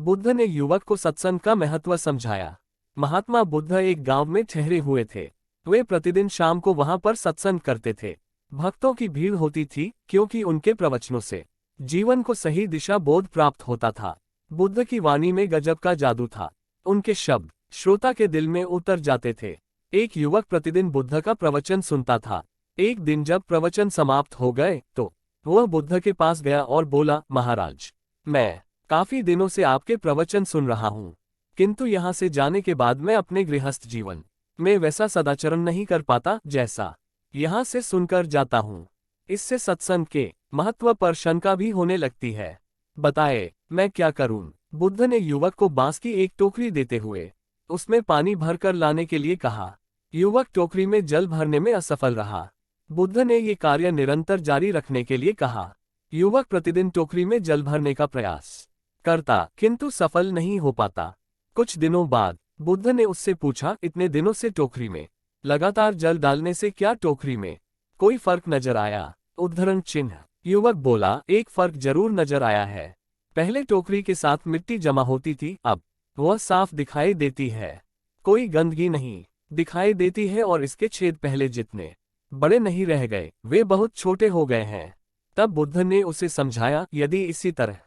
बुद्ध ने युवक को सत्संग का महत्व समझाया। महात्मा बुद्ध एक गांव में ठहरे हुए थे। वे प्रतिदिन शाम को वहां पर सत्संग करते थे। भक्तों की भीड़ होती थी क्योंकि उनके प्रवचनों से जीवन को सही दिशा बोध प्राप्त होता था। बुद्ध की वाणी में गजब का जादू था। उनके शब्द श्रोता के दिल में उतर जाते थे। एक युवक प्रतिदिन बुद्ध का प्रवचन सुनता था। एक दिन जब प्रवचन समाप्त हो गए तो वह बुद्ध के पास गया और बोला, महाराज, मैं काफी दिनों से आपके प्रवचन सुन रहा हूँ, किंतु यहाँ से जाने के बाद मैं अपने गृहस्थ जीवन में वैसा सदाचरण नहीं कर पाता जैसा यहाँ से सुनकर जाता हूँ। इससे सत्संग के महत्व पर शंका भी होने लगती है। बताए, मैं क्या करूँ? बुद्ध ने युवक को बांस की एक टोकरी देते हुए उसमें पानी भरकर लाने के लिए कहा। युवक टोकरी में जल भरने में असफल रहा। बुद्ध ने ये कार्य निरंतर जारी रखने के लिए कहा। युवक प्रतिदिन टोकरी में जल भरने का प्रयास करता, किंतु सफल नहीं हो पाता। कुछ दिनों बाद बुद्ध ने उससे पूछा, इतने दिनों से टोकरी में लगातार जल डालने से क्या टोकरी में कोई फर्क नजर आया? उद्धरण चिन्ह। युवक बोला, एक फर्क जरूर नजर आया है। पहले टोकरी के साथ मिट्टी जमा होती थी, अब वह साफ दिखाई देती है। कोई गंदगी नहीं दिखाई देती है और इसके छेद पहले जितने बड़े नहीं रह गए, वे बहुत छोटे हो गए हैं। तब बुद्ध ने उसे समझाया, यदि इसी तरह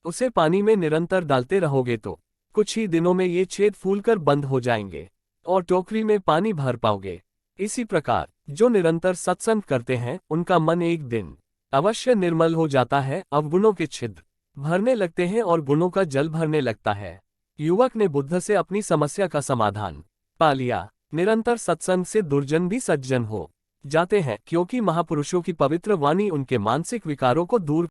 उसे पानी में निरंतर डालते रहोगे तो कुछ ही दिनों में ये छेद फूलकर बंद हो जाएंगे और टोकरी में पानी भर पाओगे। इसी प्रकार जो निरंतर सत्संग करते हैं उनका मन एक दिन अवश्य निर्मल हो जाता है, अवगुणों के छिद्र भरने लगते हैं और गुणों का जल भरने लगता है। युवक ने बुद्ध से अपनी समस्या का समाधान पा लिया। निरंतर सत्संग से दुर्जन भी सज्जन हो जाते हैं, क्योंकि महापुरुषों की पवित्र वाणी उनके मानसिक विकारों को दूर